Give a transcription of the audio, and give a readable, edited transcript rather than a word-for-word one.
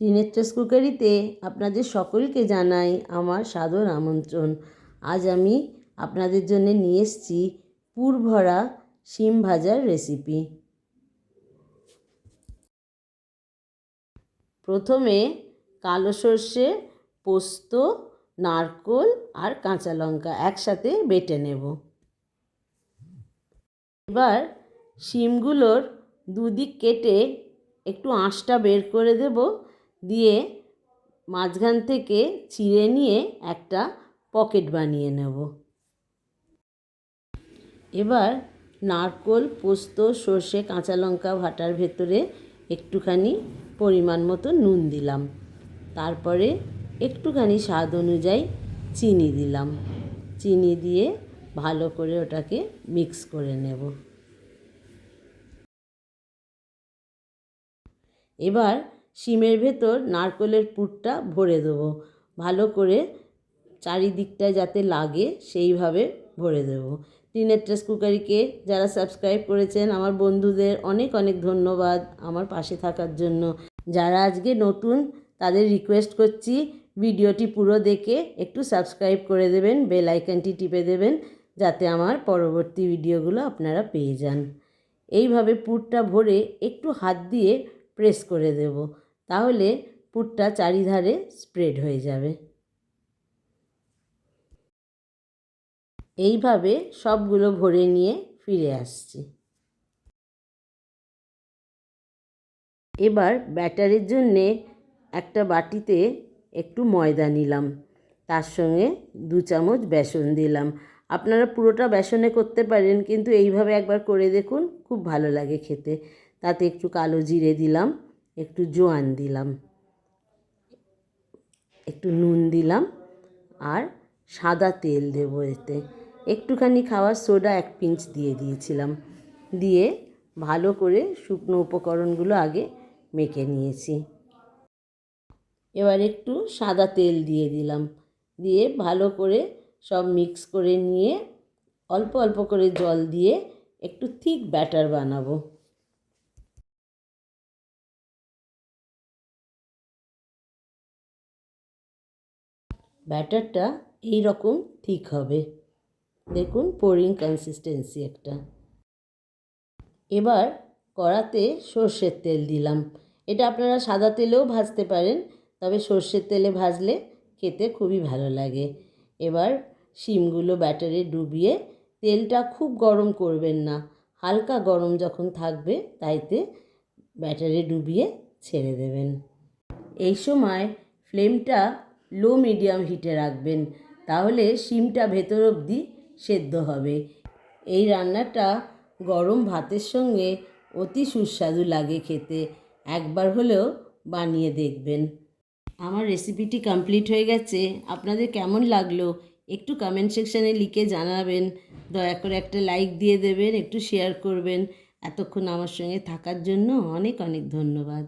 ত্রিনেত্রাস কুকারিতে আপনাদের সকলকে জানাই আমার সাদর আমন্ত্রণ। আজ আমি আপনাদের জন্য নিয়ে এসেছি পুর ভরা শিম ভাজার রেসিপি। প্রথমে কালো সর্ষে, পোস্ত, নারকেল আর কাঁচা লঙ্কা একসাথে বেটে নেব। এবার শিমগুলোর দুদিক কেটে একটু আঁশটা বের করে দেব, দিয়ে মাঝখান থেকে চিড়ে নিয়ে একটা পকেট বানিয়ে নেব। এবার নারকেল, পোস্ত, সর্ষে, কাঁচা লঙ্কা বাটার ভেতরে একটুখানি পরিমাণ মতো নুন দিলাম, তারপরে একটুখানি স্বাদ অনুযায়ী চিনি দিলাম। চিনি দিয়ে ভালো করে ওটাকে মিক্স করে নেব। এবার শিমের ভেতর নারকেলের পুরটা ভরে দেবো, ভালো করে চারিদিকটা যাতে লাগে সেইভাবে ভরে দেবো। ত্রিনেত্রাস কুকারিকে যারা সাবস্ক্রাইব করেছেন আমার বন্ধুদের অনেক অনেক ধন্যবাদ আমার পাশে থাকার জন্য। যারা আজকে নতুন তাদের রিকোয়েস্ট করছি ভিডিওটি পুরো দেখে একটু সাবস্ক্রাইব করে দেবেন, বেল আইকনটি টিপে দেবেন যাতে আমার পরবর্তী ভিডিওগুলো আপনারা পেয়ে যান। এইভাবে পুরটা ভরে একটু হাত দিয়ে প্রেস করে দেব, তাহলে পুরটা চারিধারে স্প্রেড হয়ে যাবে। এইভাবে সবগুলো ভরে নিয়ে ফিরে আসছি। এবার ব্যাটারের জন্যে একটা বাটিতে একটু ময়দা নিলাম, তার সঙ্গে 2 চামচ বেসন দিলাম। আপনারা পুরোটা বেসনে করতে পারেন, কিন্তু এইভাবে একবার করে দেখুন, খুব ভালো লাগে খেতে। তাতে একটু কালো জিরে দিলাম, একটু জোয়ান দিলাম, একটু নুন দিলাম আর সাদা তেল দেবো এতে। একটুখানি খাওয়ার সোডা 1 পিঞ্চ দিয়ে দিয়েছিলাম। দিয়ে ভালো করে শুকনো উপকরণগুলো আগে মেখে নিয়েছি। এবার একটু সাদা তেল দিয়ে দিলাম, দিয়ে ভালো করে সব মিক্স করে নিয়ে অল্প অল্প করে জল দিয়ে একটু থিক ব্যাটার বানাবো। ব্যাটারটা এই রকম থিক হবে, দেখুন পোরিং কনসিস্টেন্সি একটা। এবার কড়াতে সর্ষের তেল দিলাম। এটা আপনারা সাদা তেলেও ভাজতে পারেন, তবে সর্ষের তেলে ভাজলে খেতে খুবই ভালো লাগে। এবার শিমগুলো ব্যাটারে ডুবিয়ে, তেলটা খুব গরম করবেন না, হালকা গরম যখন থাকবে তাইতে ব্যাটারে ডুবিয়ে ছেড়ে দেবেন। এই সময় ফ্লেমটা লো মিডিয়াম হিটে রাখবেন, তাহলে শিমটা ভেতর অবধি সেদ্ধ হবে। এই রান্নাটা গরম ভাতের সঙ্গে অতি সুস্বাদু লাগে খেতে, একবার হলেও বানিয়ে দেখবেন। আমার রেসিপিটি কমপ্লিট হয়ে গেছে, আপনাদের কেমন লাগলো একটু কমেন্ট সেকশানে লিখে জানাবেন। দয়া করে একটা লাইক দিয়ে দেবেন, একটু শেয়ার করবেন। এতক্ষণ আমার সঙ্গে থাকার জন্য অনেক অনেক ধন্যবাদ।